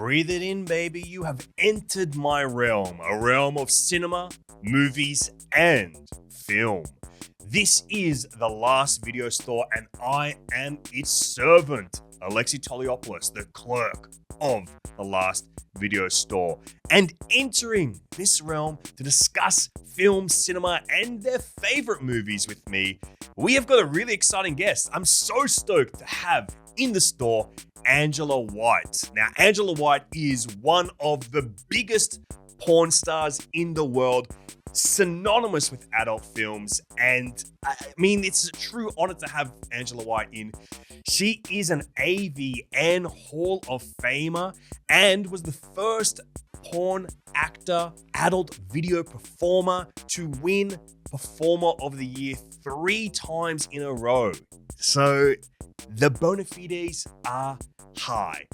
Breathe it in, baby. You have entered my realm, a realm of cinema, movies, and film. This is the last video store, and I am its servant, Alexei, the clerk of the last video store. And entering this realm to discuss film, cinema, and their favorite movies with me, we have got a really exciting guest. I'm so stoked to have in the store Angela White. Now, Angela White is one of the biggest porn stars in the world, synonymous with adult films, and I mean, it's a true honor to have Angela White in. She is an AVN Hall of Famer and was the first porn actor, adult video performer to win Performer of the Year 3 times in a row. So the bonafides are high.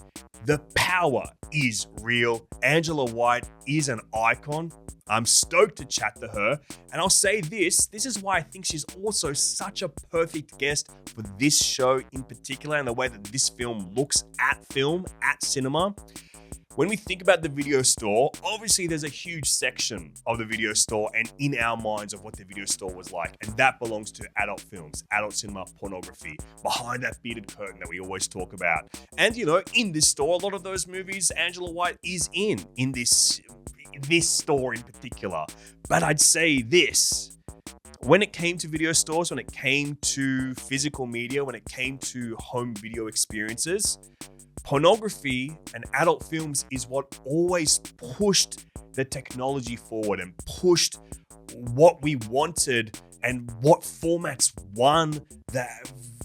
The power is real. Angela White is an icon. I'm stoked to chat to her. And I'll say this is why I think she's also such a perfect guest for this show in particular, and the way that this film looks at film, at cinema. When we think about the video store, obviously there's a huge section of the video store and in our minds of what the video store was like. And that belongs to adult films, adult cinema, pornography, behind that beaded curtain that we always talk about. And you know, in this store, a lot of those movies Angela White is in this store in particular. But I'd say this, when it came to video stores, when it came to physical media, when it came to home video experiences, pornography and adult films is what always pushed the technology forward and pushed what we wanted and what formats won the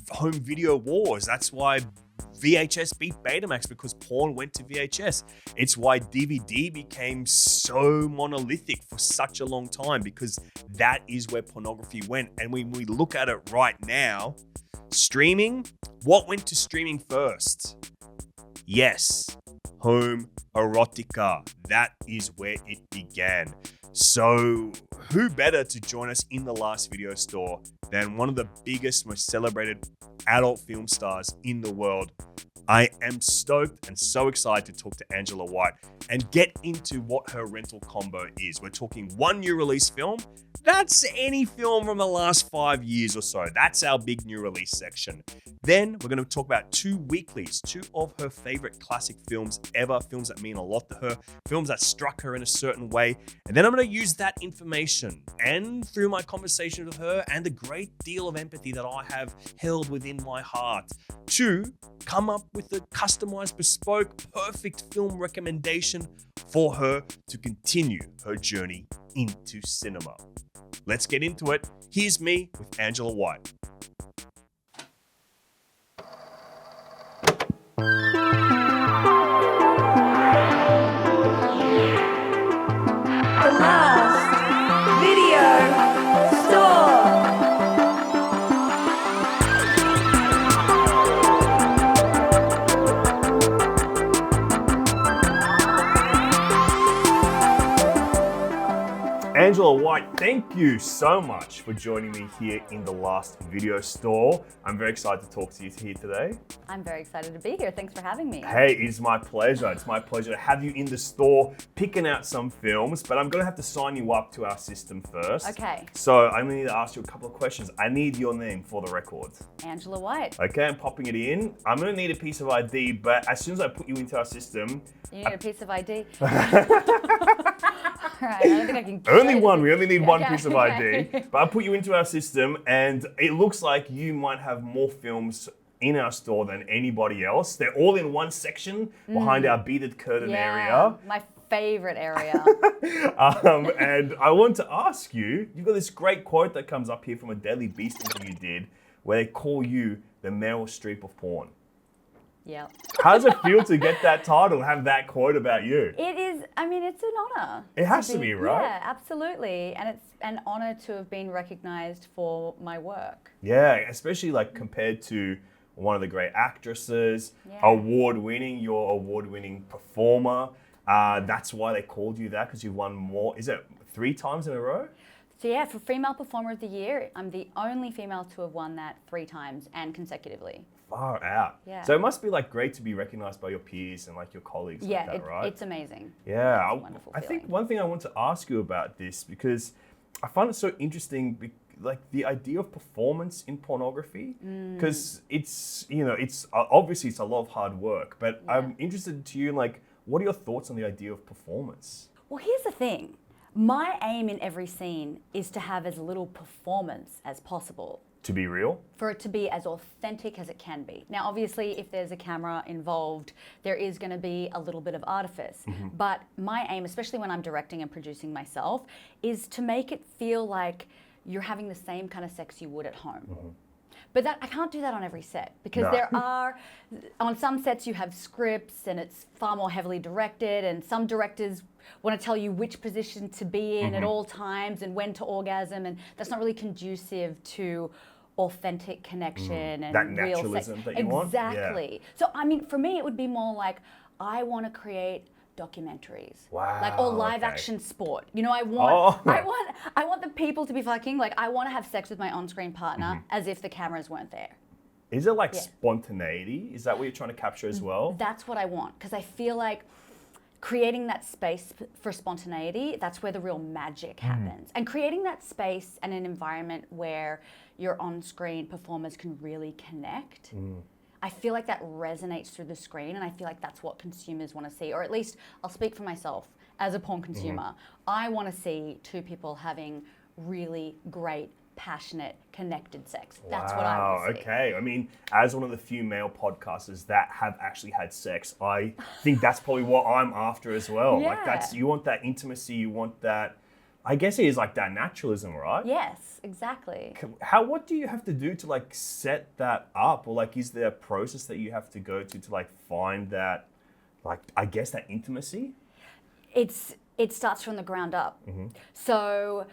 home video wars. That's why VHS beat Betamax, because porn went to VHS. It's why DVD became so monolithic for such a long time, because that is where pornography went. And when we look at it right now, streaming, what went to streaming first? Yes, home erotica. That is where it began. So who better to join us in the last video store than one of the biggest, most celebrated adult film stars in the world? I am stoked and so excited to talk to Angela White and get into what her rental combo is. We're talking one new release film. That's any film from the last 5 years or so. That's our big new release section. Then we're going to talk about 2 weeklies, 2 of her favorite classic films ever, films that mean a lot to her, films that struck her in a certain way. And then I'm going to use that information and through my conversation with her and the great deal of empathy that I have held within my heart to come up with a customized, bespoke, perfect film recommendation for her to continue her journey into cinema. Let's get into it. Here's me with Angela White. Angela White, thank you so much for joining me here in the last video store. I'm very excited to talk to you here today. I'm very excited to be here. Thanks for having me. Hey, it's my pleasure. It's my pleasure to have you in the store picking out some films, but I'm going to have to sign you up to our system first. Okay. So I'm going to need to ask you a couple of questions. I need your name for the record. Angela White. Okay, I'm popping it in. I'm going to need a piece of ID, but as soon as I put you into our system... You need a piece of ID? All right, I don't think I can... Only one. We only need one piece of ID. But I'll put you into our system, and it looks like you might have more films in our store than anybody else. They're all in one section behind our beaded curtain area. My favorite area. And I want to ask you, you've got this great quote that comes up here from a Daily Beast interview you did, where they call you the Meryl Streep of porn. Yeah. How does it feel to get that title, have that quote about you? It is, I mean, it's an honor. It has to be, right? Yeah, absolutely. And it's an honor to have been recognized for my work. Yeah, especially like compared to one of the great actresses, award-winning, you're award-winning performer. That's why they called you that, because you've won more, is it 3 times in a row? So yeah, for Female Performer of the Year, I'm the only female to have won that 3 times and consecutively. Far out. Yeah. So it must be like great to be recognized by your peers and like your colleagues like that, right? It's amazing. Yeah. It's a wonderful I think feeling. one thing I want to ask you about this, because I find it so interesting, like the idea of performance in pornography, because it's, you know, it's obviously it's a lot of hard work, but I'm interested to you in like, what are your thoughts on the idea of performance? Well, here's the thing. My aim in every scene is to have as little performance as possible. To be real? For it to be as authentic as it can be. Now, obviously, if there's a camera involved, there is going to be a little bit of artifice. But my aim, especially when I'm directing and producing myself, is to make it feel like you're having the same kind of sex you would at home. But I can't do that on every set, because there are, on some sets you have scripts and it's far more heavily directed, and some directors want to tell you which position to be in at all times and when to orgasm, and that's not really conducive to authentic connection and That real naturalism sex. that you want? Exactly. So I mean, for me it would be more like, I want to create documentaries, like, or live action sport. You know, I want the people to be fucking, like, I want to have sex with my on-screen partner as if the cameras weren't there. Is it like spontaneity? Is that what you're trying to capture as well? That's what I want, because I feel like creating that space for spontaneity, that's where the real magic happens. And creating that space and an environment where your on-screen performers can really connect. I feel like that resonates through the screen, and I feel like that's what consumers want to see, or at least I'll speak for myself as a porn consumer. I want to see two people having really great, passionate, connected sex. That's what I want to see. Okay. I mean, as one of the few male podcasters that have actually had sex, I think that's probably what I'm after as well. Like, you want that intimacy, you want that, I guess it is like that naturalism, right? Yes, exactly. What do you have to do to like set that up? Or like, is there a process that you have to go to like find that, like, I guess that intimacy? It starts from the ground up. So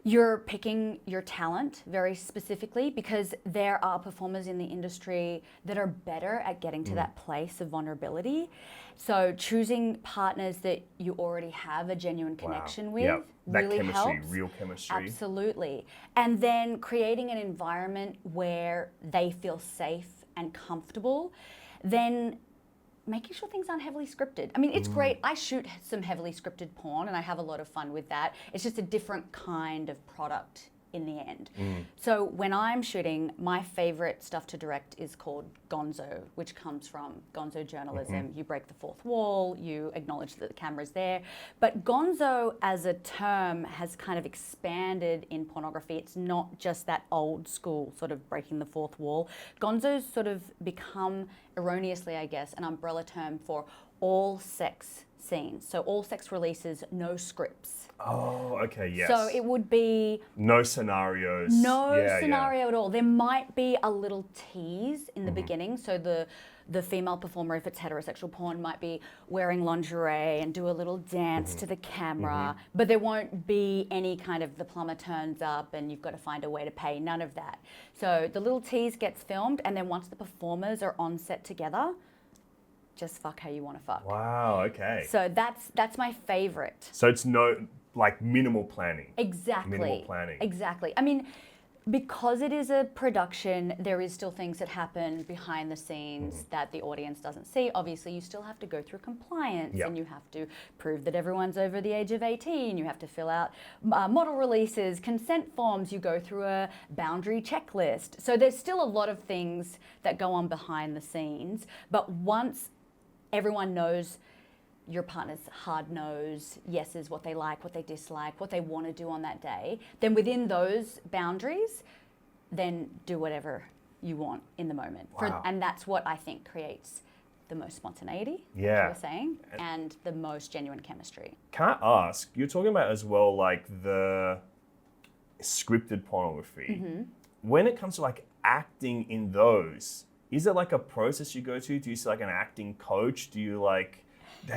you're picking your talent very specifically, because there are performers in the industry that are better at getting to that place of vulnerability. So choosing partners that you already have a genuine connection with really helps. Real chemistry. Absolutely. And then creating an environment where they feel safe and comfortable, then making sure things aren't heavily scripted. I mean, it's great. I shoot some heavily scripted porn and I have a lot of fun with that. It's just a different kind of product in the end. So when I'm shooting, my favorite stuff to direct is called Gonzo, which comes from Gonzo journalism. You break the fourth wall, you acknowledge that the camera's there. But Gonzo as a term has kind of expanded in pornography. It's not just that old school sort of breaking the fourth wall. Gonzo's sort of become, erroneously I guess, an umbrella term for all sex scenes. So all sex releases, no scripts. Oh, okay, yes. So it would be no scenarios. No scenario at all. There might be a little tease in the beginning. So the female performer, if it's heterosexual porn, might be wearing lingerie and do a little dance to the camera. But there won't be any kind of the plumber turns up and you've got to find a way to pay. None of that. So the little tease gets filmed, and then once the performers are on set together, just fuck how you want to fuck. Wow, okay. So that's my favorite. So it's like minimal planning. Exactly. Minimal planning. Exactly. I mean, because it is a production, there is still things that happen behind the scenes that the audience doesn't see. Obviously, you still have to go through compliance and you have to prove that everyone's over the age of 18. You have to fill out model releases, consent forms. You go through a boundary checklist. So there's still a lot of things that go on behind the scenes. But once everyone knows your partner's hard nose, yes is what they like, what they dislike, what they want to do on that day, then within those boundaries, then do whatever you want in the moment. Wow. And that's what I think creates the most spontaneity, like you were saying, and the most genuine chemistry. Can I ask, you're talking about as well like the scripted pornography. When it comes to like acting in those, is it like a process you go to? Do you see like an acting coach? Do you like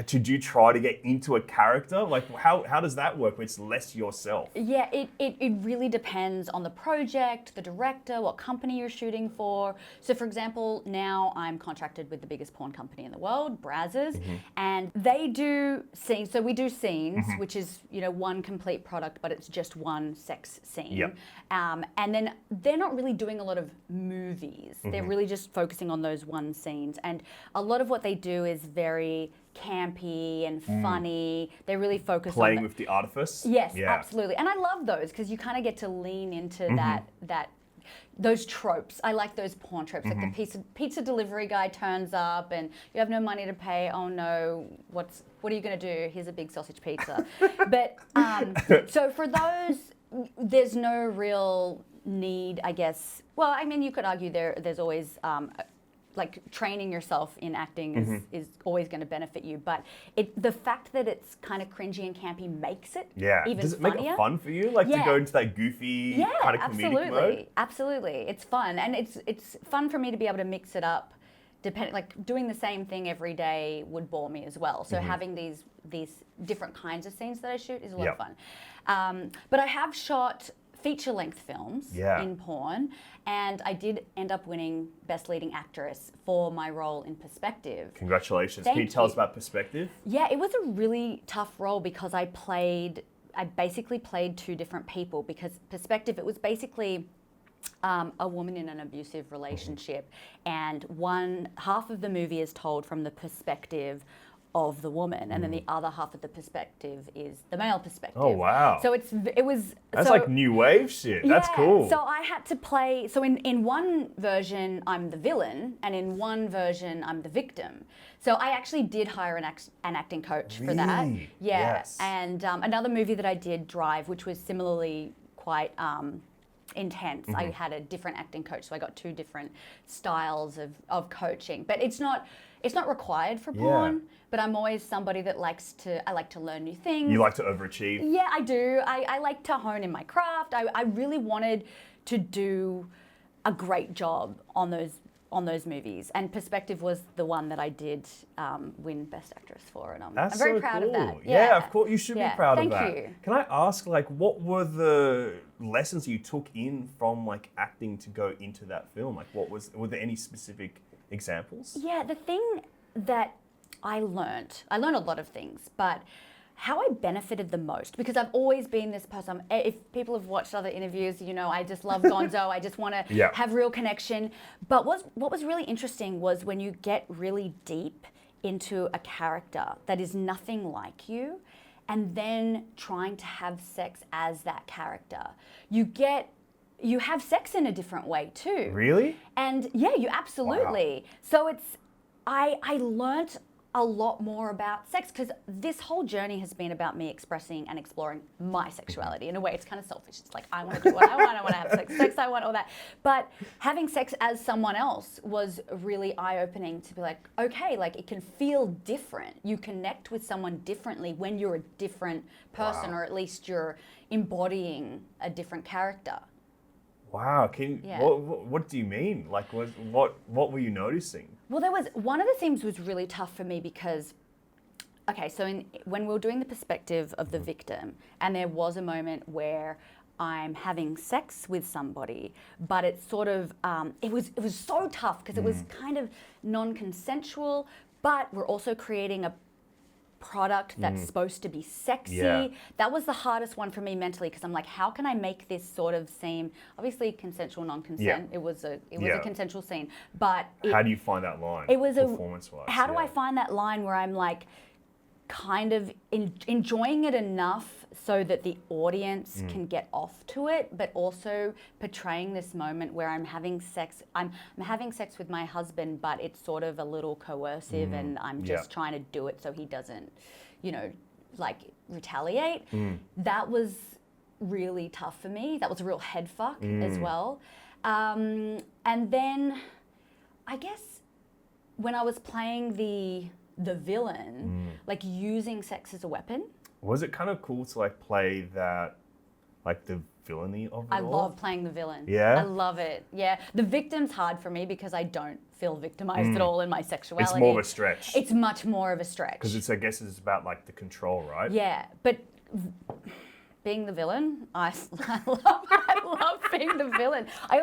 did you try to get into a character? Like, how does that work when it's less yourself? Yeah, it really depends on the project, the director, what company you're shooting for. So for example, now I'm contracted with the biggest porn company in the world, Brazzers, and they do scenes. So we do scenes, which is, one complete product, but it's just one sex scene. Yep. And then they're not really doing a lot of movies. They're really just focusing on those one scenes. And a lot of what they do is very campy and funny. They really focus Playing on with the artifice? Yes, Yeah. absolutely. And I love those because you kind of get to lean into those tropes. I like those porn tropes, like the pizza delivery guy turns up and you have no money to pay. Oh no, what are you going to do? Here's a big sausage pizza. But so for those, there's no real need, I guess. Well, I mean, you could argue there's always like training yourself in acting is always going to benefit you, but the fact that it's kind of cringy and campy makes it even Does it funnier. make it fun for you, like to go into that goofy kind of comedic mode? Absolutely, it's fun, and it's fun for me to be able to mix it up. Like doing the same thing every day would bore me as well. So having these different kinds of scenes that I shoot is a lot of fun. But I have shot feature-length films in porn, and I did end up winning Best Leading Actress for my role in Perspective. Congratulations. Thank Can you tell us you. about Perspective? Yeah, it was a really tough role because I basically played two different people, because Perspective, it was basically a woman in an abusive relationship, and one half of the movie is told from the perspective of the woman, and then the other half of the perspective is the male perspective. Oh, wow. So it was That's like new wave shit. That's cool. So I had to play, so in one version I'm the villain, and in one version I'm the victim. So I actually did hire an acting coach for that. Really? Yeah. Yes. And another movie that I did, Drive, which was similarly quite intense. I had a different acting coach, so I got two different styles of coaching. But it's not required for porn, but I'm always somebody that I like to learn new things. You like to overachieve? Yeah, I do. I like to hone in my craft. I really wanted to do a great job on those movies, and Perspective was the one that I did win Best Actress for, and I'm very proud of that. Yeah, of course, you should be proud of that. Thank you. Can I ask, like, what were the lessons you took in from like acting to go into that film? Like, were there any specific examples? Yeah, the thing that I learned a lot of things, but how I benefited the most, because I've always been this person. If people have watched other interviews, I just love Gonzo. I just want to have real connection. But what was really interesting was when you get really deep into a character that is nothing like you, and then trying to have sex as that character, you have sex in a different way too. Really? And yeah, you absolutely. Wow. So I learnt a lot more about sex, because this whole journey has been about me expressing and exploring my sexuality. In a way, it's kind of selfish. It's like, I want to do what I want. I want to have sex I want, all that. But having sex as someone else was really eye-opening, to be like, okay, like it can feel different. You connect with someone differently when you're a different person, or at least you're embodying a different character. Wow. What do you mean? Like, what were you noticing? Well, there was one of the themes was really tough for me because, okay, so when we were doing the perspective of the victim, and there was a moment where I'm having sex with somebody, but it's sort of it was so tough because it was kind of non-consensual, but we're also creating a product that's supposed to be sexy. Yeah. That was the hardest one for me mentally, because I'm like, how can I make this sort of seem, obviously consensual, non-consent. It was a consensual scene, but how do you find that line? It was performance-wise. How do I find that line where I'm like kind of enjoying it enough so that the audience can get off to it, but also portraying this moment where I'm having sex. I'm having sex with my husband, but it's sort of a little coercive, and I'm just trying to do it so he doesn't, like retaliate. That was really tough for me. That was a real head fuck as well. And then I guess when I was playing the villain, like using sex as a weapon. Was it kind of cool to like play that, like the villainy of it I all? love playing the villain. Yeah? I love it. Yeah. The victim's hard for me because I don't feel victimized at all in my sexuality. It's more of a stretch. It's much more of a stretch. Because I guess it's about like the control, right? Yeah, but being the villain, I love being the villain. I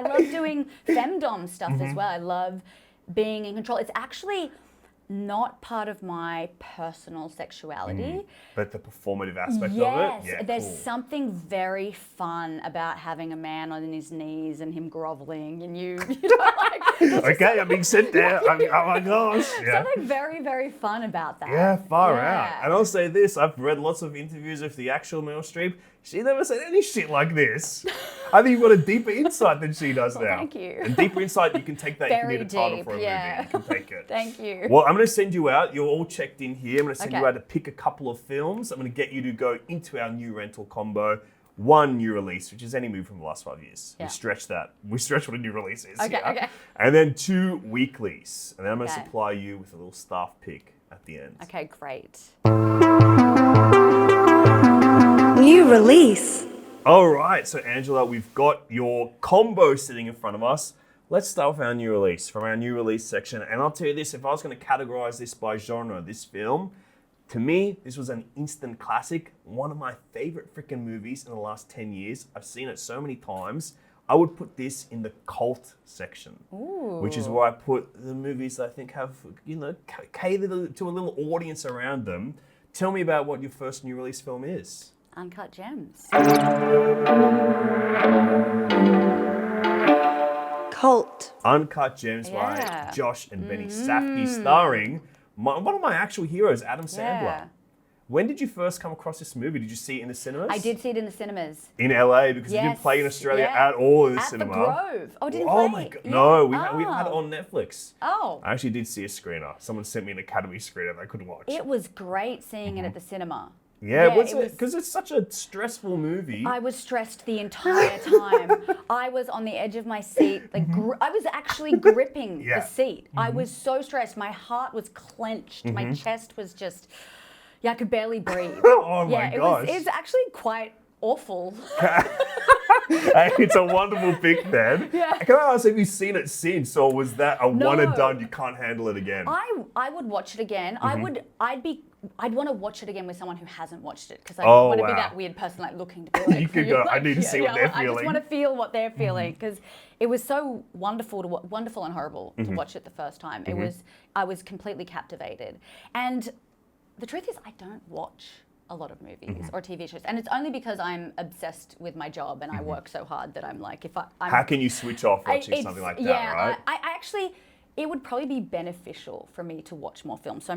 love doing femdom stuff as well. I love being in control. It's actually not part of my personal sexuality. But the performative aspect of it? Yes, Yeah, there's cool. something very fun about having a man on his knees and him groveling and you know, like... Okay, I'm being sent there. Oh my gosh. Yeah. Something very, very fun about that. Yeah, far out. And I'll say this, I've read lots of interviews of the actual Meryl Streep. She never said any shit like this. I think you've got a deeper insight than she does now. Thank you. And deeper insight, you can take that. You Very can need a title deep, for a yeah. movie. You can take it. Thank you. Well, I'm going to send you out. You're all checked in here. I'm going to send you Okay. out to pick a couple of films. I'm going to get you to go into our new rental combo. One new release, which is any movie from the last 5 years. Yeah. We stretch that. We stretch what a new release is. Okay, yeah? okay. And then 2 weeklies. And then I'm going to Okay. supply you with a little staff pick at the end. Okay, great. New release. All right, so Angela, we've got your combo sitting in front of us. Let's start with our new release, from our new release section. And I'll tell you this, if I was going to categorize this by genre, this film, to me, this was an instant classic. One of my favorite freaking movies in the last 10 years. I've seen it so many times. I would put this in the cult section, which is where I put the movies that I think have, you know, catered to a little audience around them. Tell me about what your first new release film is. Uncut Gems. Cult. Uncut Gems Yeah. by Josh and Benny Safdie, starring one of my actual heroes, Adam Sandler. Yeah. When did you first come across this movie? Did you see it in the cinemas? I did see it in the cinemas. In LA, because it didn't Yes, play in Australia yeah. at all in the At cinema. the Grove. Oh, it didn't Oh play? my god! Yeah. No, we had it on Netflix. Oh. I actually did see a screener. Someone sent me an Academy screener that I could watch. It was great seeing it at the cinema. yeah, was it it? was- Because it's such a stressful movie. I was stressed the entire time. I was on the edge of my seat. Like I was actually gripping Yeah. the seat. I was so stressed. My heart was clenched. My chest was just, I could barely breathe. Oh my yeah, gosh. it's actually quite awful. Hey, it's a wonderful pick, then. Yeah. Can I ask, have you seen it since, or was that a one and No. done? You can't handle it again. I would watch it again. I'd want to watch it again with someone who hasn't watched it because I Oh, want to be wow. that weird person like looking to be like You could go, "I need to see what they're I feeling." just want to feel what they're feeling because it was so wonderful wonderful and horrible to watch it the first time. I was completely captivated, and the truth is I don't watch a lot of movies or TV shows, and it's only because I'm obsessed with my job and I work so hard that I'm like I'm How can you switch off watching it's- something like that, yeah, right? I actually, it would probably be beneficial for me to watch more films. So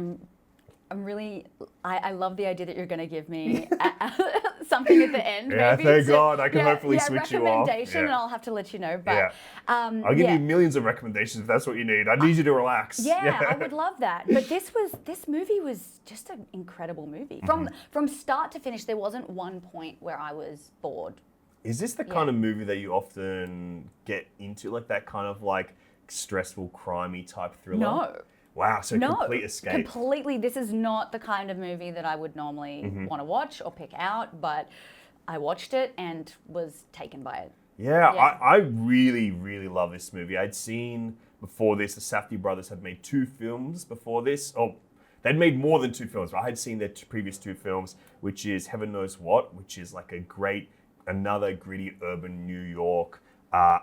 I'm really, I love the idea that you're going to give me something at the end. Yeah, maybe thank to- God, I can hopefully switch you off. recommendation, and Yeah. I'll have to let you know. But Yeah. I'll give you millions of recommendations if that's what you need. I need you to relax. yeah, I would love that. But this movie was just an incredible movie. From start to finish, there wasn't one point where I was bored. Is this the kind of movie that you often get into, like that kind of like stressful, crimey type thriller? No. Wow, so No, complete escape. completely. This is not the kind of movie that I would normally want to watch or pick out, but I watched it and was taken by it. Yeah, Yeah. I really, really love this movie. I'd seen before this, the Safdie brothers had made 2 films before this. Oh, they'd made more than 2 films, but I had seen their previous 2 films, which is Heaven Knows What, which is like another gritty urban New York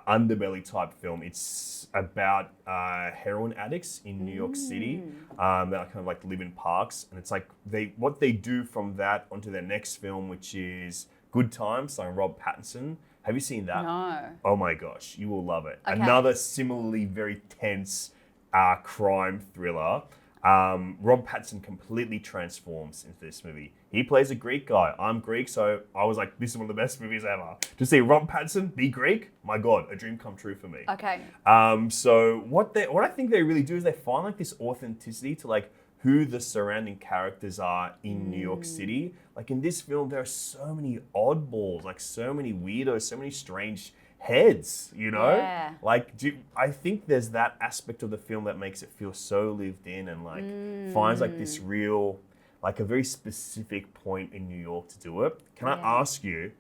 underbelly type film. It's about heroin addicts in New York City that kind of like live in parks, and it's like what they do from that onto their next film, which is Good Times, starring Rob Pattinson. Have you seen that? No. Oh my gosh, you will love it. Okay. Another similarly very tense crime thriller. Rob Pattinson completely transforms into this movie. He plays a Greek guy. I'm Greek, so I was like, this is one of the best movies ever. To see Rob Pattinson be Greek, my God, a dream come true for me. Okay. So what I think they really do is they find like this authenticity to like who the surrounding characters are in New York City. Like in this film, there are so many oddballs, like so many weirdos, so many strange heads, you know? Yeah. Like, I think there's that aspect of the film that makes it feel so lived in and like finds like this real, like a very specific point in New York to do it. Can I ask you,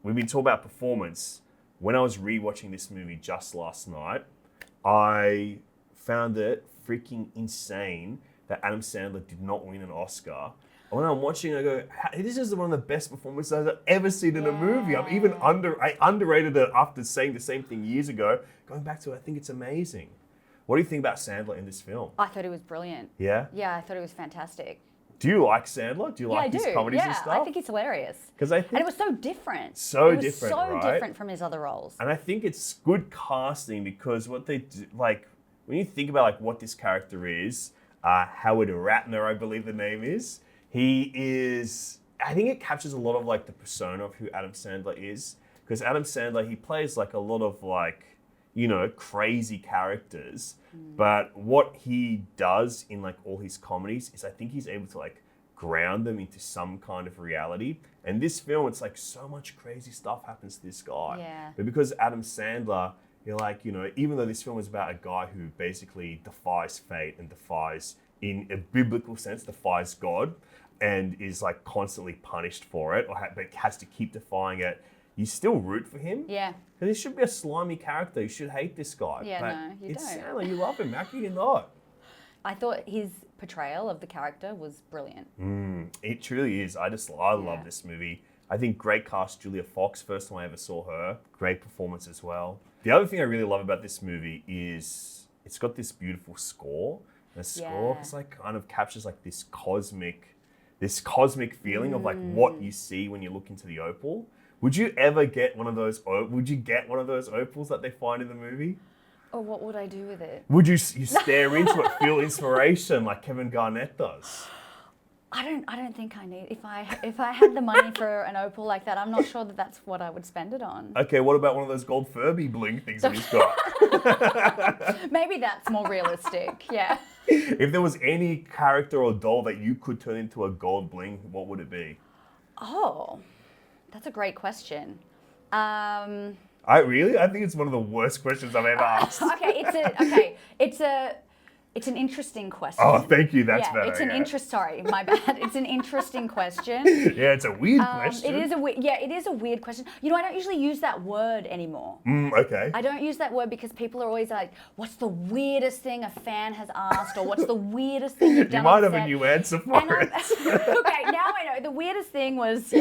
we've been talking about performance. When I was rewatching this movie just last night, I found it freaking insane that Adam Sandler did not win an Oscar. And when I'm watching, I go, this is one of the best performances I've ever seen in a movie. I'm even I underrated it after saying the same thing years ago. Going back to it, I think it's amazing. What do you think about Sandler in this film? I thought he was brilliant. Yeah? Yeah, I thought he was fantastic. Do you like Sandler? Do you like his comedies and Yeah, stuff? I think he's hilarious. Because I think, And it was so different. So it was different, so right? different from his other roles. and I think it's good casting because what they do, like, when you think about like what this character is, Howard Ratner, I believe the name is, he is, I think it captures a lot of like the persona of who Adam Sandler is. Because Adam Sandler, he plays like a lot of like, you know, crazy characters. But what he does in like all his comedies is I think he's able to like ground them into some kind of reality. And this film, it's like so much crazy stuff happens to this guy. Yeah. But because Adam Sandler, you're like, you know, even though this film is about a guy who basically defies fate and defies, in a biblical sense, defies God and is like constantly punished for it, but has to keep defying it, you still root for him. Yeah. Because he should be a slimy character. You should hate this guy. Yeah, but no, you it's don't. Sandler. You love him. How can you not? I thought his portrayal of the character was brilliant. It truly is. I love this movie. I think great cast, Julia Fox, first time I ever saw her. Great performance as well. The other thing I really love about this movie is it's got this beautiful score. The score is like kind of captures like this cosmic feeling of like what you see when you look into the opal. Would you ever get one of those? Would you get one of those opals that they find in the movie? Or what would I do with it? Would you stare into it, feel inspiration like Kevin Garnett does? I don't think I need. If I had the money for an opal like that, I'm not sure that that's what I would spend it on. Okay, what about one of those gold Furby bling things that he's got? Maybe that's more realistic. Yeah. If there was any character or doll that you could turn into a gold bling, what would it be? Oh, that's a great question. I think it's one of the worst questions I've ever asked. It's an interesting question. Oh, thank you. That's better. Sorry, my bad. It's an interesting question. Yeah, it's a weird question. It is a weird question. You know, I don't usually use that word anymore. Okay. I don't use that word because people are always like, what's the weirdest thing a fan has asked, or what's the weirdest thing you've done? You might on have set? a new answer for it. Okay, now I know. The weirdest thing was,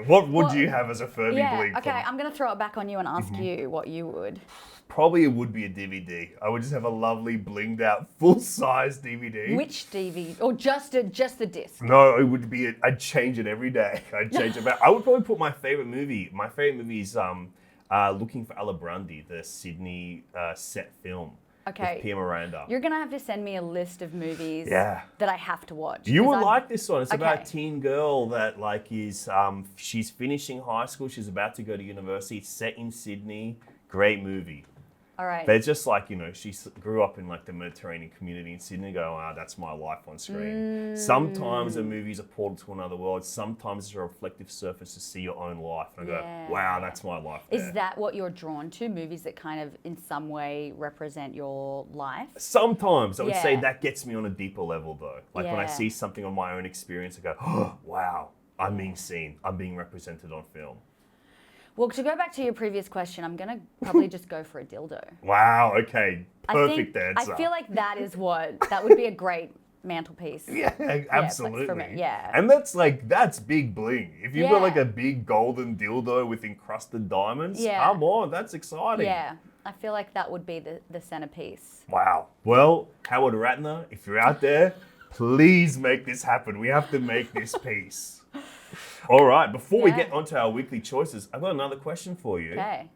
What would you have as a Furby bling? Okay, I'm going to throw it back on you and ask you what you would. Probably it would be a DVD. I would just have a lovely blinged out full-size DVD. Which DVD? Or just the disc? No, it would be. I'd change it every day. I'd change it back. I would probably put my favorite movie. My favorite movie is Looking for Alibrandi, the Sydney set film. Okay. With Pia Miranda. You're gonna have to send me a list of movies that I have to watch. You would like this one. It's about a teen girl that like is she's finishing high school. She's about to go to university. It's set in Sydney. Great movie. All right. They're just like, you know, she grew up in like the Mediterranean community in Sydney. Go, that's my life on screen. Sometimes a movie's a portal to another world. Sometimes it's a reflective surface to see your own life. And I go, wow, that's my life. Is that what you're drawn to? Movies that kind of in some way represent your life? Sometimes I would say that gets me on a deeper level though. Like when I see something on my own experience, I go, oh, wow, I'm being seen. I'm being represented on film. Well, to go back to your previous question, I'm going to probably just go for a dildo. Wow, okay. Perfect answer. I feel like that would be a great mantelpiece. Yeah, absolutely. Yeah. And that's big bling. If you've got like a big golden dildo with encrusted diamonds, come on, that's exciting. Yeah, I feel like that would be the centerpiece. Wow. Well, Howard Ratner, if you're out there, please make this happen. We have to make this piece. All right, before we get onto our weekly choices, I've got another question for you. Okay.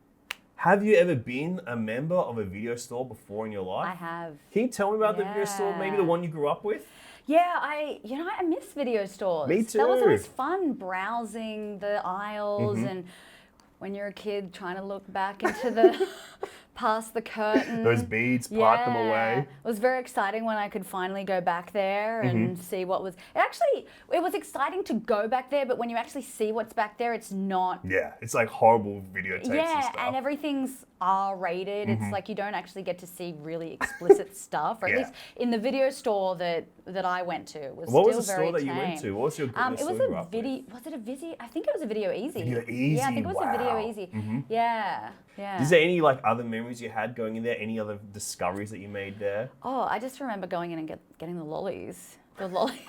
Have you ever been a member of a video store before in your life? I have. Can you tell me about the video store, maybe the one you grew up with? Yeah, I miss video stores. Me too. That was always fun, browsing the aisles and when you're a kid trying to look back into the past the curtain. Those beads, park them away. It was very exciting when I could finally go back there and see what was. It was exciting to go back there, but when you actually see what's back there, it's not. Yeah, it's like horrible videotapes and stuff. And everything's R-rated. It's like you don't actually get to see really explicit stuff, or at least in the video store that I went to. Was What still was the very store that you tame. went to? What was your It was store a video. Was it a Visi? I think it was a Video Easy. Video Easy. Yeah, I think it was a Video wow. Easy. Yeah. Yeah. Is there any like other memories you had going in there? Any other discoveries that you made there? Oh, I just remember going in and getting the lollies. The lollies.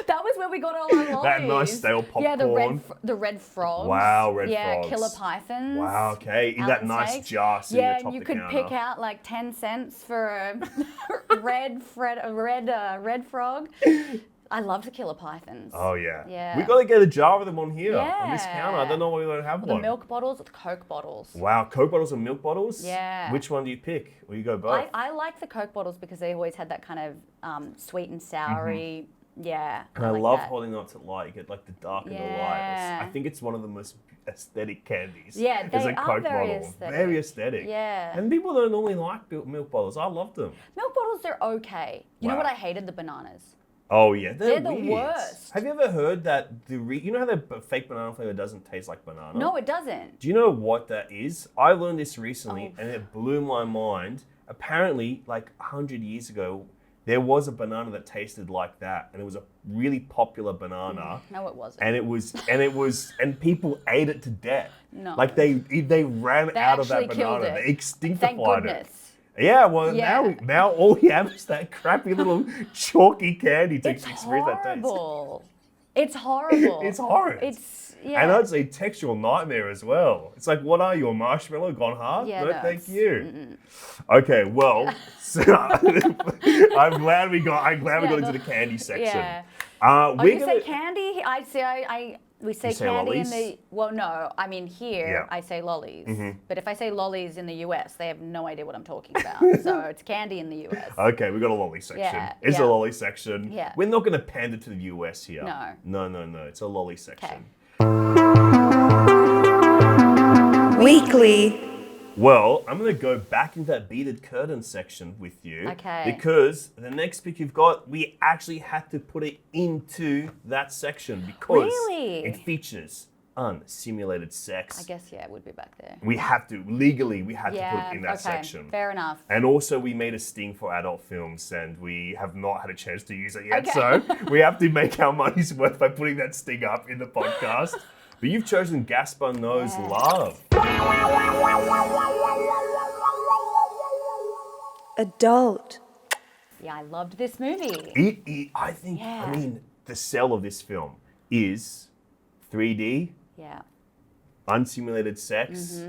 That was where we got all our lollies. That nice stale popcorn. Yeah, the red frogs. Wow, red frogs. Yeah, killer pythons. Wow, okay. In that nice Alexei. jar sitting Yeah, atop and you the could counter. pick out like 10 cents for a red frog. I loved the killer pythons. Oh yeah. Yeah. We got to get a jar of them on here on this Yeah. counter. I don't know why we don't have The one. milk bottles or the Coke bottles. Wow, Coke bottles and milk bottles? Yeah. Which one do you pick? Or you go both? I like the Coke bottles because they always had that kind of sweet and soury. Yeah. And I like love that. holding on to light. You get like the dark and the light. Yeah. I think it's one of the most aesthetic candies. Yeah, is they a are Coke very bottle. aesthetic. Very aesthetic. Yeah. And people don't normally like milk bottles. I love them. Milk bottles, they're okay. You know Wow. what I hated? The bananas. Oh yeah, They're the weird. worst. Have you ever heard that you know how the fake banana flavor doesn't taste like banana? No, it doesn't. Do you know what that is? I learned this recently Oh. and it blew my mind. Apparently, like 100 years ago, there was a banana that tasted like that, and it was a really popular banana. No, it wasn't. And people ate it to death. No. Like they ran out of that actually killed banana. it. They extinctified Thank goodness. it. Yeah, well Yeah. now all we have is that crappy little chalky candy to It's experience that taste. horrible. It's horrible. It's horrid. Yeah. And I'd say textural nightmare as well. It's like, what are you, a marshmallow gone hard? Yeah, no, no, thank it's- you. Okay, well, so I'm glad we got into the candy section. Yeah. We're Oh, you gonna, say candy? We say say candy lollies? in the. Well, no. I mean here Yeah. I say lollies. But if I say lollies in the US, they have no idea what I'm talking about. So it's candy in the US. Okay, we got a lolly section. Yeah, It's yeah. a lolly section. Yeah. We're not going to pander to the US here. No. No. It's a lolly section. Weekly. Well, I'm going to go back into that beaded curtain section with you. Okay. Because the next pick you've got, we actually had to put it into that section because Really? it features unsimulated sex. I guess yeah, it would be back there. We have to, legally, we had to Yeah. put it in that Okay. section. Fair enough. And also we made a sting for adult films and we have not had a chance to use it yet. Okay. So we have to make our money's worth by putting that sting up in the podcast. But you've chosen Gaspar Noé's Yeah. Love. Adult. Yeah, I loved this movie. I think, Yeah. I mean, the sell of this film is 3D, Yeah. unsimulated sex,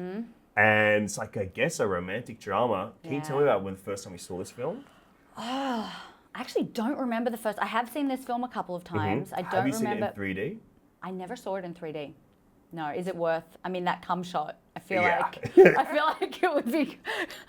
and it's like, I guess, a romantic drama. Can you tell me about when the first time you saw this film? I actually don't remember the first. I have seen this film a couple of times. I don't Have you remember. seen it in 3D? I never saw it in 3D. No, is it worth? I mean, that cum shot. I feel Yeah. like it would be.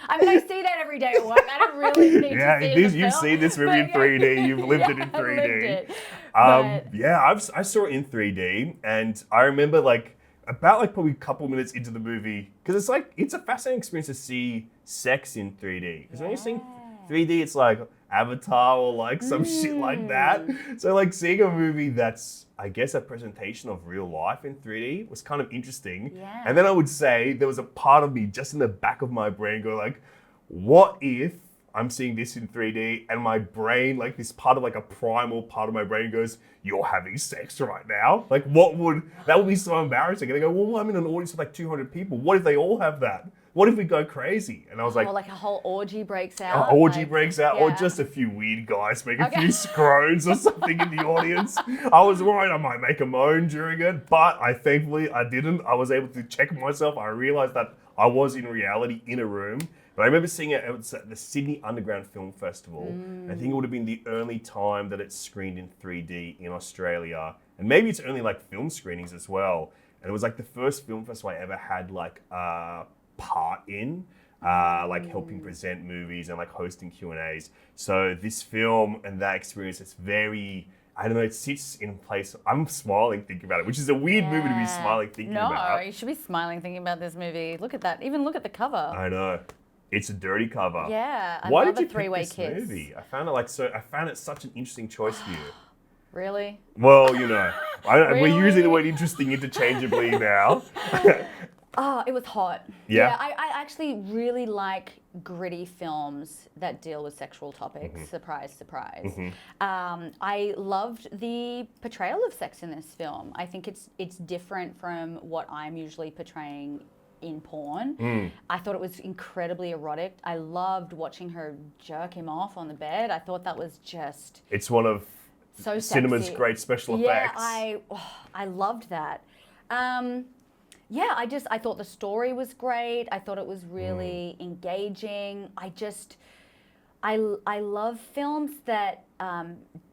I mean, I see that every day at work. I don't really need Yeah, to see you've the film, seen this movie in but 3D. You've lived it in I've 3D. lived it. But- Yeah, I saw it in 3D, and I remember like about like probably a couple minutes into the movie because it's a fascinating experience to see sex in 3D. Because when you're seeing 3D, it's like Avatar or like some shit like that. So like seeing a movie that's, I guess, a presentation of real life in 3D was kind of interesting. Yeah. And then I would say there was a part of me just in the back of my brain go like, what if I'm seeing this in 3D and my brain, like this part of like a primal part of my brain goes, you're having sex right now? Like that would be so embarrassing. And I go, well, I'm in an audience of like 200 people. What if they all have that? What if we go crazy? And I was like, or like a whole orgy breaks out. an orgy like- breaks out, or yeah. just a few weird guys make a Okay. few scrones or something in the audience. I was worried I might make a moan during it, but thankfully I didn't. I was able to check myself. I realized that I was in reality in a room. But I remember seeing it at the Sydney Underground Film Festival. I think it would have been the only time that it's screened in 3D in Australia. And maybe it's only like film screenings as well. And it was like the first film festival I ever had like part in, like helping present movies and like hosting Q&As. So this film and that experience, it's very I don't know, it sits in place. I'm smiling thinking about it, which is a weird movie to be smiling thinking about. No, you should be smiling thinking about this movie. Look at that. Even look at the cover. I know. It's a dirty cover. Yeah, I Why love did you a three-way pick this kiss. movie? I found it such an interesting choice for you. Really? Well, you know, we're Really? using the word interesting interchangeably now. Oh, it was hot. Yeah? I actually really like gritty films that deal with sexual topics. Mm-hmm. Surprise, surprise. I loved the portrayal of sex in this film. I think it's different from what I'm usually portraying in porn. I thought it was incredibly erotic. I loved watching her jerk him off on the bed. I thought that was just It's one of so cinema's sexy. great special Yeah, effects. I loved that. Yeah, I thought the story was great. I thought it was really engaging. I love films that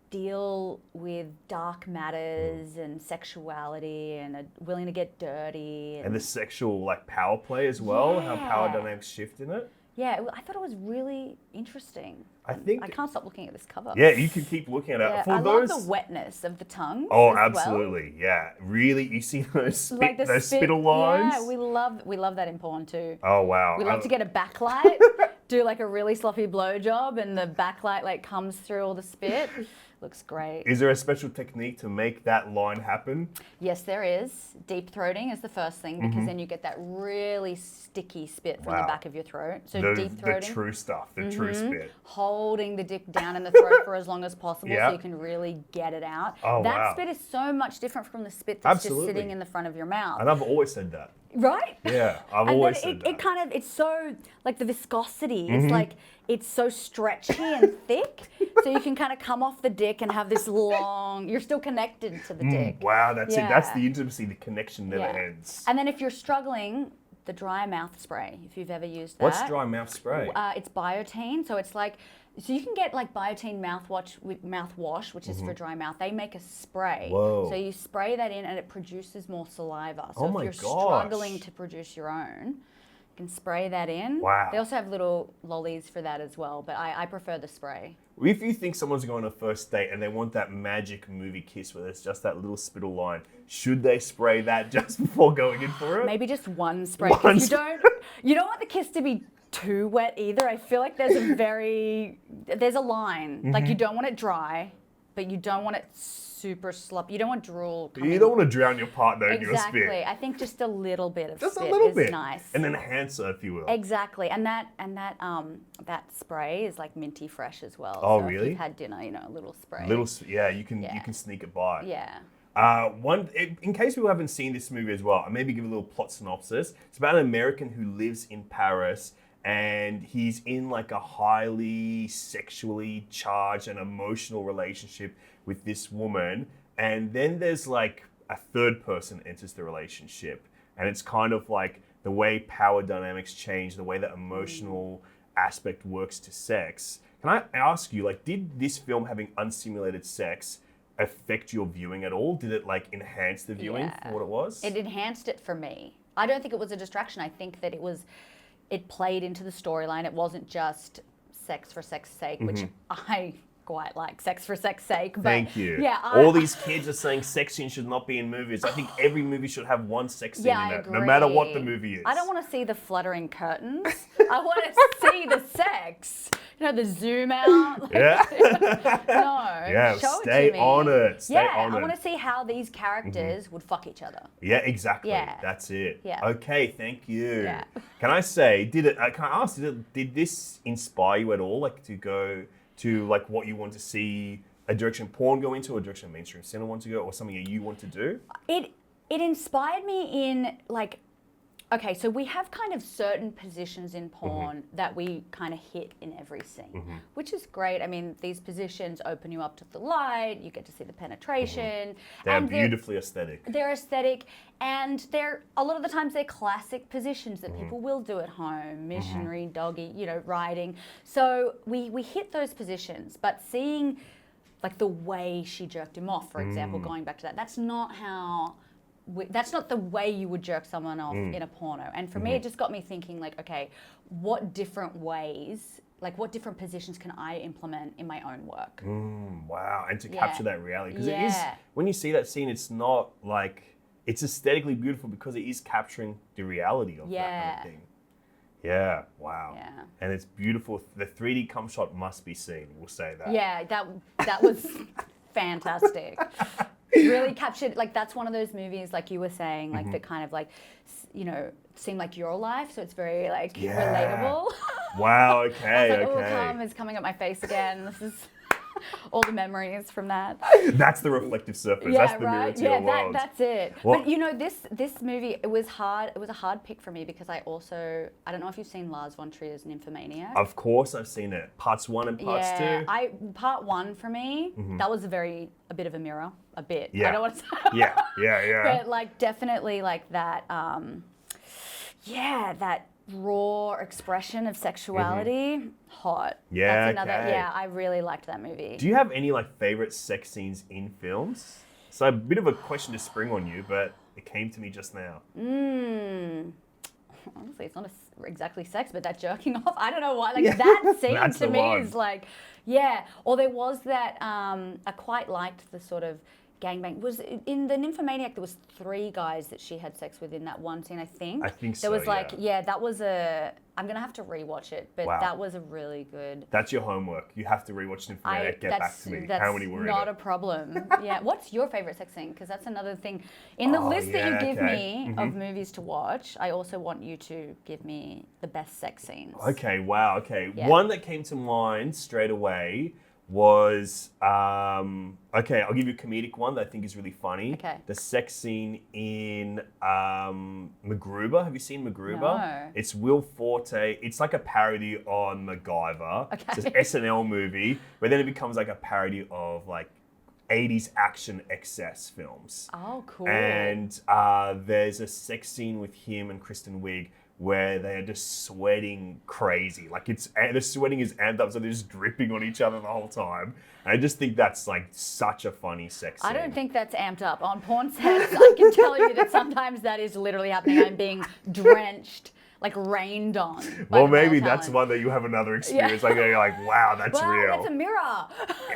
deal with dark matters and sexuality and are willing to get dirty. And the sexual power play as well, how power Yeah. dynamics shift in it. Yeah, I thought it was really interesting. I think I can't stop looking at this cover. Yeah, you can keep looking at it. Yeah, For I those love the wetness of the tongue. Oh, as well. absolutely. Yeah. Really, you see those Like the those spittle lines? Yeah, we love that in porn too. Oh wow. We love to get a backlight, do like a really sloppy blowjob, and the backlight comes through all the spit. Looks great. Is there a special technique to make that line happen? Yes, there is. Deep throating is the first thing because then you get that really sticky spit from the Wow. back of your throat. So The deep throating. the true stuff, the true spit. Holding the dick down in the throat for as long as possible Yeah. so you can really get it out. Oh, that wow. spit is so much different from the spit that's Absolutely. just sitting in the front of your mouth. And I've always said that. Right? Yeah, I've And always then said that. it kind of, it's so, like the viscosity, Mm-hmm. it's so stretchy and thick. So you can kind of come off the dick and have this long, you're still connected to the dick. Wow, that's it. That's Yeah. the intimacy, the connection never Yeah. ends. And then if you're struggling, the dry mouth spray, if you've ever used that. What's dry mouth spray? It's biotin, so it's like, so you can get like biotin mouthwash, which is for dry mouth. They make a spray. Whoa. So you spray that in and it produces more saliva. So Oh if my you're gosh. struggling to produce your own, you can spray that in. Wow. They also have little lollies for that as well, but I prefer the spray. If you think someone's going on a first date and they want that magic movie kiss where there's just that little spittle line, should they spray that just before going in for it? Maybe just one spray. 'Cause you don't want the kiss to be too wet either. I feel like there's a line. Like you don't want it dry, but you don't want it super sloppy. You don't want drool coming. You don't want to drown your partner in your Exactly. spit. I think just a little bit of Just spit a little is bit. nice. An enhancer, if you will. Exactly. And that spray is like minty fresh as well. Oh, so really? If you've had dinner, a little spray. Yeah, you can Yeah. sneak it by. Yeah. In case people haven't seen this movie as well, I'll maybe give a little plot synopsis. It's about an American who lives in Paris and he's in like a highly sexually charged and emotional relationship with this woman. And then there's like a third person enters the relationship. And it's kind of like the way power dynamics change, the way that emotional aspect works to sex. Can I ask you, did this film having unsimulated sex affect your viewing at all? Did it enhance the viewing Yeah. for what it was? It enhanced it for me. I don't think it was a distraction. I think that it played into the storyline. It wasn't just sex for sex's sake, which I quite like, sex for sex's sake. But Thank you. Yeah, all these kids are saying sex scenes should not be in movies. I think every movie should have one sex scene yeah, in I it, agree. no matter what the movie is. I don't want to see the fluttering curtains. I want to see the sex. The zoom out. Yeah. No. Yeah, show stay it to me. on it. Stay yeah, on I it. want to see how these characters would fuck each other. Yeah, exactly. Yeah. That's it. Yeah. Okay, thank you. Yeah. Can I say, can I ask, did this inspire you at all, to go to what you want to see, a direction porn go into, or a direction mainstream cinema want to go, or something that you want to do? It inspired me in okay, so we have kind of certain positions in porn that we kind of hit in every scene, which is great. I mean, these positions open you up to the light, you get to see the penetration. They're and beautifully aesthetic. They're aesthetic, and a lot of the times they're classic positions that people will do at home, missionary, doggy, riding. So we hit those positions, but seeing the way she jerked him off, for example, going back to that, that's not the way you would jerk someone off in a porno. And for me, it just got me thinking okay, what different ways, Like, what different positions can I implement in my own work? Wow, and to capture that reality. Because it is, Yeah. when you see that scene, it's not like, it's aesthetically beautiful because it is capturing the reality of that kind Yeah. of thing. Yeah, wow. Yeah. And it's beautiful. The 3D cum shot must be seen, we'll say that. Yeah, that was fantastic. Really captured, like, that's one of those movies, like you were saying, like, that kind of, like, you know, seem like your life, so it's very, like, relatable. Wow, I was okay, like, oh, okay. cum is coming up my face again. This is all the memories from that. That's the reflective surface. Yeah, That's the mirror right. to your Yeah, world. that's it. Well- But you know, this movie, it was hard. It was a hard pick for me because I don't know if you've seen Lars von Trier's Nymphomaniac. Of course, I've seen it. Parts 1 and parts 2. Part 1 for me, that was a bit of a mirror, a bit. Yeah. I don't want to. Yeah. But like definitely like that. That raw expression of sexuality, hot. Yeah, That's another. okay. Yeah, I really liked that movie. Do you have any like favorite sex scenes in films? So a bit of a question to spring on you, but it came to me just now. Honestly, it's not exactly sex, but that jerking off, I don't know why. Like that scene That's to the me one. is like, yeah. Or there was that, I quite liked the sort of gangbang. Was in the Nymphomaniac, there was 3 guys that she had sex with in that one scene, I think. I think There so, was like, that was I'm going to have to rewatch it, but Wow. that was a really good. That's your homework. You have to rewatch Nymphomaniac. Get back to me. How many were in not it? a problem. Yeah. What's your favorite sex scene? Because that's another thing. In the list that you give me of movies to watch, I also want you to give me the best sex scenes. Okay, wow, okay. Yeah. One that came to mind straight away was, okay, I'll give you a comedic one that I think is really funny. Okay. The sex scene in MacGruber. Have you seen MacGruber? No. It's Will Forte. It's like a parody on MacGyver. Okay. It's an SNL movie, but then it becomes like a parody of like 80s action excess films. Oh, cool. And there's a sex scene with him and Kristen Wiig where they're just sweating crazy. Like the sweating is amped up, so they're just dripping on each other the whole time. And I just think that's like such a funny sex scene. I don't think that's amped up. On porn sets, I can tell you that sometimes that is literally happening. I'm being drenched, like rained on. by Well, the male maybe that's talent. one that you have another experience. Like you're like, wow, that's Wow, real. that's a mirror.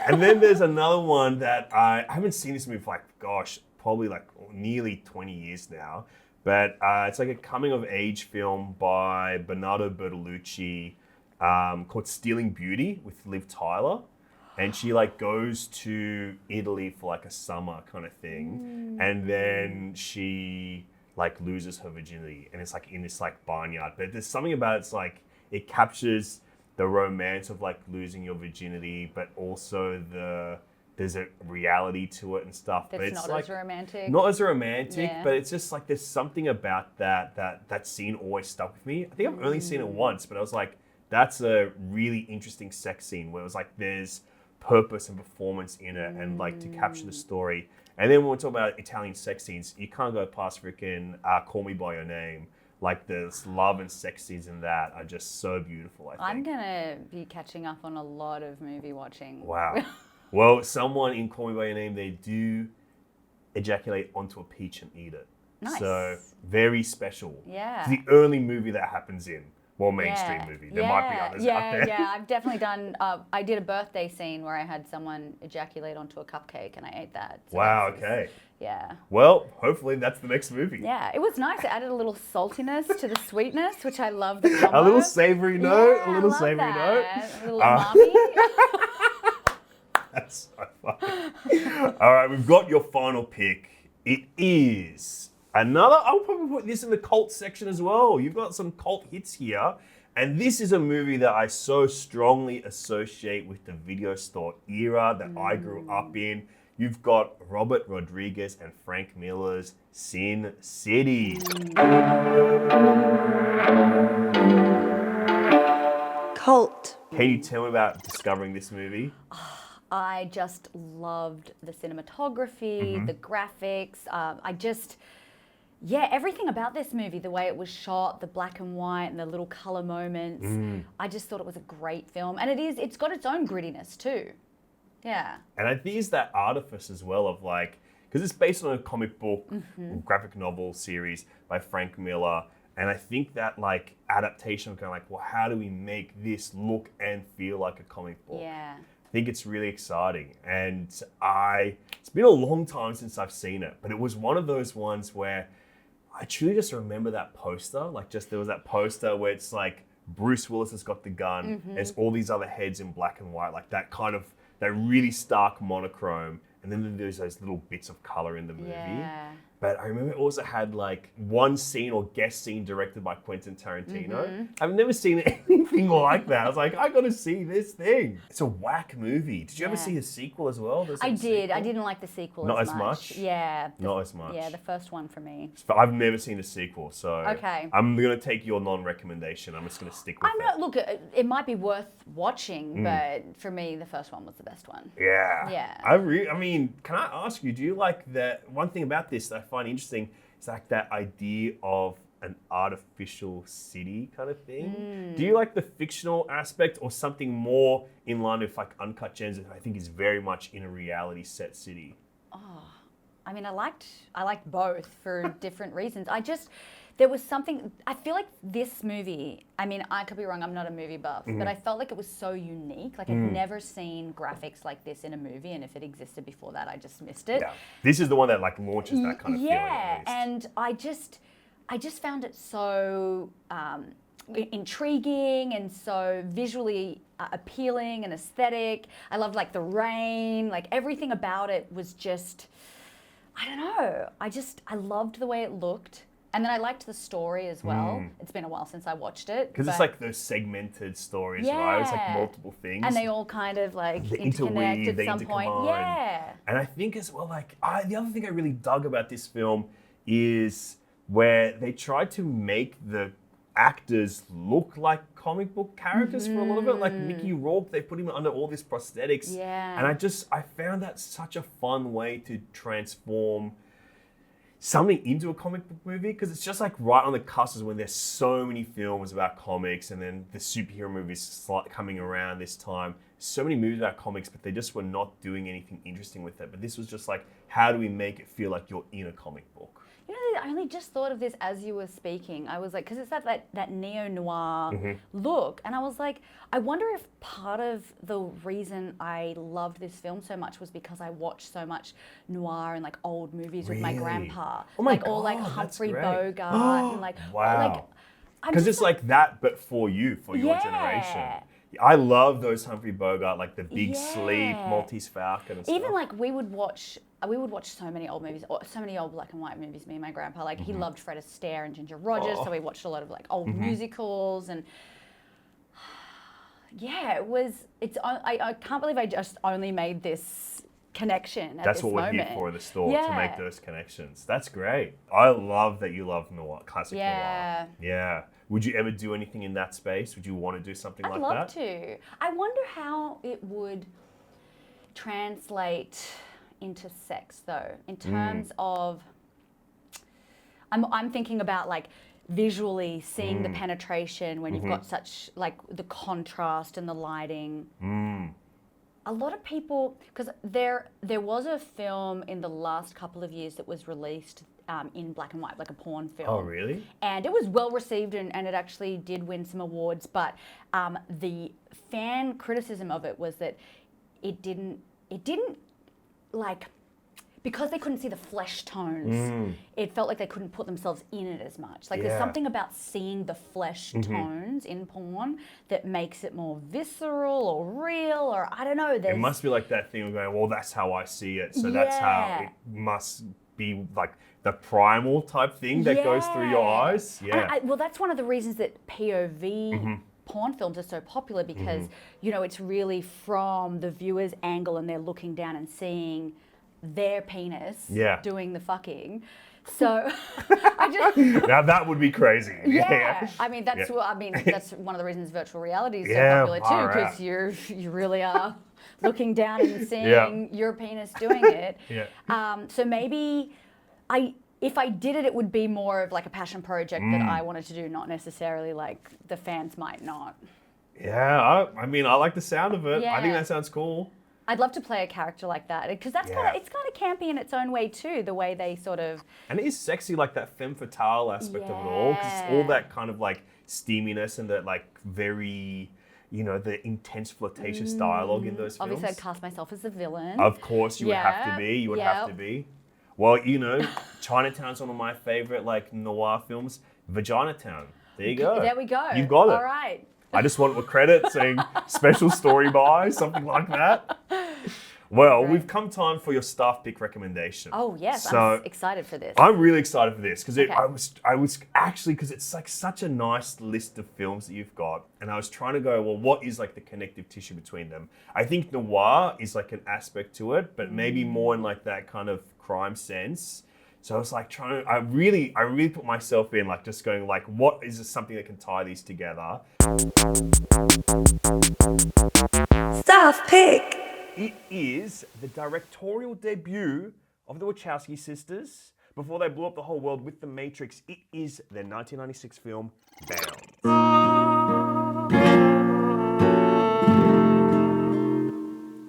And then there's another one that I haven't seen this movie for like, gosh, probably like nearly 20 years now. But it's like a coming-of-age film by Bernardo Bertolucci called Stealing Beauty with Liv Tyler. And she like goes to Italy for like a summer kind of thing. And then she like loses her virginity. And it's like in this like barnyard. But there's something about it's like, it captures the romance of like losing your virginity, but also there's a reality to it and stuff. That's but it's not like, as romantic. Not as romantic, Yeah. but it's just like there's something about that scene always stuck with me. I think I've only seen it once, but I was like, that's a really interesting sex scene where it was like there's purpose and performance in it and like to capture the story. And then when we talk about Italian sex scenes, you can't go past freaking Call Me By Your Name. Like the love and sex scenes in that are just so beautiful, I think. I'm going to be catching up on a lot of movie watching. Wow. Well, someone in Call Me By Your Name, they do ejaculate onto a peach and eat it. Nice. So very special. Yeah. It's the only movie that happens in mainstream Yeah. movie. There might be others out there. Yeah, I've definitely done. I did a birthday scene where I had someone ejaculate onto a cupcake and I ate that. So Wow. that's- Okay. Yeah. Well, hopefully that's the next movie. Yeah, it was nice. It added a little saltiness to the sweetness, which I love. The combo. A little savory note. Yeah, A little I love savory that. A little Uh, umami. That's so funny. All right, we've got your final pick. It is another. I'll probably put this in the cult section as well. You've got some cult hits here. And this is a movie that I so strongly associate with the video store era that I grew up in. You've got Robert Rodriguez and Frank Miller's Sin City. Cult. Can you tell me about discovering this movie? I just loved the cinematography, the graphics. Everything about this movie, the way it was shot, the black and white and the little color moments. I just thought it was a great film. And it's got its own grittiness too. Yeah. And I think it's that artifice as well of like, because it's based on a comic book, graphic novel series by Frank Miller. And I think that like adaptation of kind of like, well, how do we make this look and feel like a comic book? Yeah. I think it's really exciting. And it's been a long time since I've seen it, but it was one of those ones where I truly just remember that poster. Like just there was that poster where it's like Bruce Willis has got the gun. There's all these other heads in black and white, like that kind of, that really stark monochrome. And then there's those little bits of color in the movie. Yeah. But I remember it also had like one scene or guest scene directed by Quentin Tarantino. I've never seen anything like that. I was like, I got to see this thing. It's a whack movie. Did you ever see the sequel as well? I did. I didn't like the sequel Not as as much. much? Yeah. Not as much. Yeah, the first one for me. But I've never seen the sequel, so Okay. I'm going to take your non-recommendation. I'm just going to stick with I'm it. not, look, it might be worth watching, but for me, the first one was the best one. Yeah. Yeah. I mean, can I ask you, do you like that? One thing about this that I find interesting is like that idea of an artificial city kind of thing. Do you like the fictional aspect or something more in line with like Uncut Gems that I think is very much in a reality set city? I mean, I liked both for different reasons. There was something, I feel like this movie, I mean, I could be wrong, I'm not a movie buff, but I felt like it was so unique. Like I've never seen graphics like this in a movie, and if it existed before that, I just missed it. Yeah. This is the one that like launches that kind of feeling. Yeah, and I just found it so intriguing and so visually appealing and aesthetic. I loved like the rain, like everything about it was just, I don't know. I loved the way it looked. And then I liked the story as well. It's been a while since I watched it. Because it's like those segmented stories, right? It's like multiple things. And they all kind of like interconnect at some point. Yeah. And I think as well, like, the other thing I really dug about this film is where they tried to make the actors look like comic book characters for a lot of it. Like Mickey Rourke, they put him under all these prosthetics. Yeah. And I found that such a fun way to transform something into a comic book movie, because it's just like right on the cusp when there's so many films about comics, and then the superhero movies coming around this time. So many movies about comics, but they just were not doing anything interesting with it. But this was just like, how do we make it feel like you're in a comic book? You know, I only just thought of this as you were speaking. I was like, because it's that neo-noir look. And I was like, I wonder if part of the reason I loved this film so much was because I watched so much noir and like old movies with my grandpa. Oh my like all like God, Humphrey that's great. Bogart and like, Wow. like, Because it's like that, but for you, for your generation. I love those Humphrey Bogart, like The Big Sleep, Maltese Falcon and stuff. Even like we would watch so many old movies, so many old black and white movies, me and my grandpa. Like he loved Fred Astaire and Ginger Rogers, so we watched a lot of like old musicals, and yeah, I can't believe I just only made this connection at That's this what we're moment. here for in the store, to make those connections. That's great. I love that you love noir, classic noir. Yeah. Would you ever do anything in that space? Would you want to do something like that? I'd love to. I wonder how it would translate into sex, though, in terms of, I'm thinking about like visually seeing the penetration when you've got such like the contrast and the lighting. A lot of people, because there was a film in the last couple of years that was released in black and white, like a porn film. Oh, really? And it was well received, and it actually did win some awards, but the fan criticism of it was that it didn't like, because they couldn't see the flesh tones, it felt like they couldn't put themselves in it as much. Like there's something about seeing the flesh tones in porn that makes it more visceral or real, or I don't know. It must be like that thing of going, well, that's how I see it, so that's how it must be, like the primal type thing that goes through your eyes. Yeah. Well, that's one of the reasons that POV porn films are so popular, because you know, it's really from the viewer's angle, and they're looking down and seeing their penis doing the fucking. So I just now that would be crazy. I mean that's that's one of the reasons virtual reality is so popular too, because you really are looking down and seeing your penis doing it. So maybe if I did it, it would be more of like a passion project that I wanted to do, not necessarily like the fans might not. Yeah, I mean, I like the sound of it. I think Yeah. that sounds cool. I'd love to play a character like that because that's it's kind of campy in its own way too. The way they sort of And it is sexy, like that femme fatale aspect of it all, because it's all that kind of like steaminess and that like very, you know, the intense flirtatious dialogue in those films. obviously I'd cast myself as the villain. Of course, you would have to be. You would have to be. Well, you know, Chinatown's one of my favorite like noir films. Vaginatown. There you go. There we go. You've got it. All right. I just want a credit saying special story by, something like that. Well, we've come time for your staff pick recommendation. Oh yes, So, I'm excited for this. I'm really excited for this because Okay. I was actually, because it's like such a nice list of films that you've got, and I was trying to go, well, what is like the connective tissue between them? I think noir is like an aspect to it, but maybe more in like that kind of crime sense. So I was like trying to, I really put myself in like just going like, what is something that can tie these together? Staff pick. It is the directorial debut of the Wachowski sisters. Before they blew up the whole world with The Matrix, it is their 1996 film, Bound.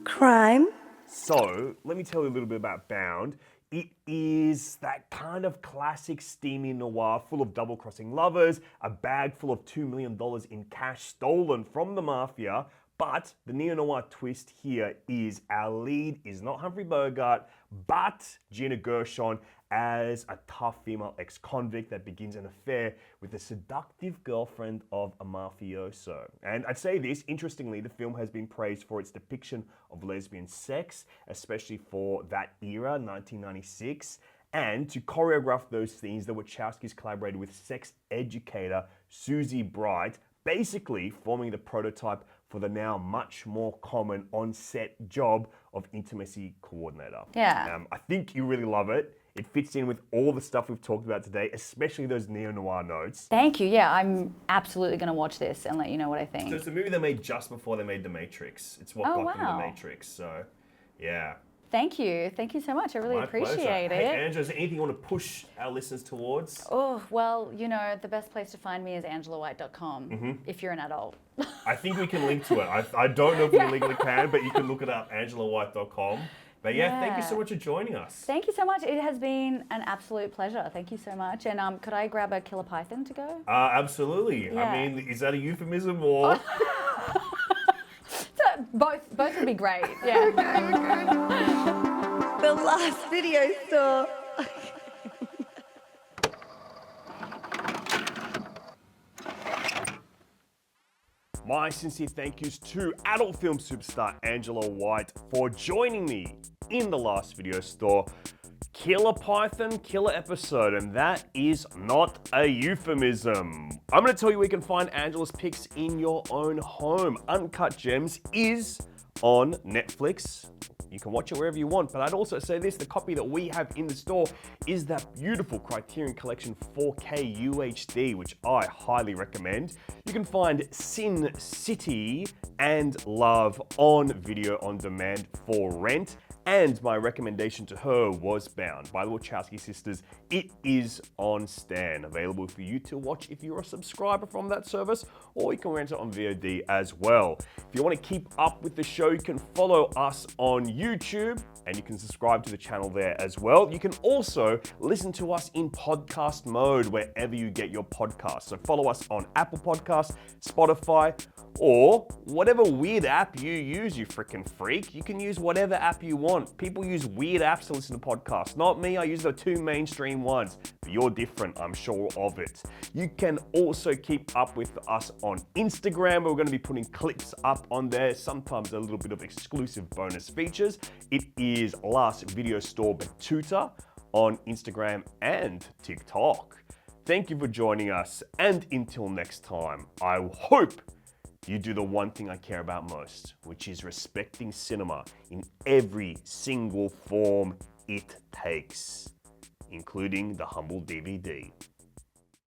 Crime. So, let me tell you a little bit about Bound. It is that kind of classic steamy noir full of double-crossing lovers, a bag full of $2 million in cash stolen from the mafia. But the neo-noir twist here is our lead is not Humphrey Bogart, but Gina Gershon as a tough female ex-convict that begins an affair with the seductive girlfriend of a mafioso. And I'd say this, interestingly, the film has been praised for its depiction of lesbian sex, especially for that era, 1996. And to choreograph those scenes, the Wachowskis collaborated with sex educator Susie Bright, basically forming the prototype for the now much more common on-set job of intimacy coordinator. Yeah. I think you really love it. It fits in with all the stuff we've talked about today, especially those neo-noir notes. Thank you. Yeah, I'm absolutely going to watch this and let you know what I think. So it's a movie they made just before they made The Matrix. It's what got them The Matrix, so yeah. Thank you. Thank you so much. I really My appreciate pleasure. it. Hey, Angela, is there anything you want to push our listeners towards? Oh, well, you know, the best place to find me is angelawhite.com if you're an adult. I think we can link to it. I don't know if we legally can, but you can look it up, angelawhite.com. But yeah, thank you so much for joining us. Thank you so much. It has been an absolute pleasure. Thank you so much. And could I grab a killer python to go? Absolutely. Yeah. I mean, is that a euphemism or? Both would be great. Yeah. The last video store. My sincere thank yous to adult film superstar Angela White for joining me in the last video store. Killer Python, killer episode, and that is not a euphemism. I'm going to tell you where you can find Angela's picks in your own home. Uncut Gems is on Netflix. You can watch it wherever you want, but I'd also say this, the copy that we have in the store is that beautiful Criterion Collection 4K UHD, which I highly recommend. You can find Sin City and Love on video on demand for rent. And my recommendation to her was Bound by the Wachowski sisters. It is on Stan, available for you to watch if you're a subscriber from that service, or you can rent it on VOD as well. If you want to keep up with the show, you can follow us on YouTube, and you can subscribe to the channel there as well. You can also listen to us in podcast mode wherever you get your podcasts. So follow us on Apple Podcasts, Spotify, or whatever weird app you use, you freaking freak. You can use whatever app you want. People use weird apps to listen to podcasts. Not me, I use the two mainstream ones. But you're different, I'm sure of it. You can also keep up with us on Instagram. We're going to be putting clips up on there, sometimes a little bit of exclusive bonus features. It is Last Video Store Betoota on Instagram and TikTok. Thank you for joining us, and until next time, I hope you do the one thing I care about most, which is respecting cinema in every single form it takes, including the humble DVD.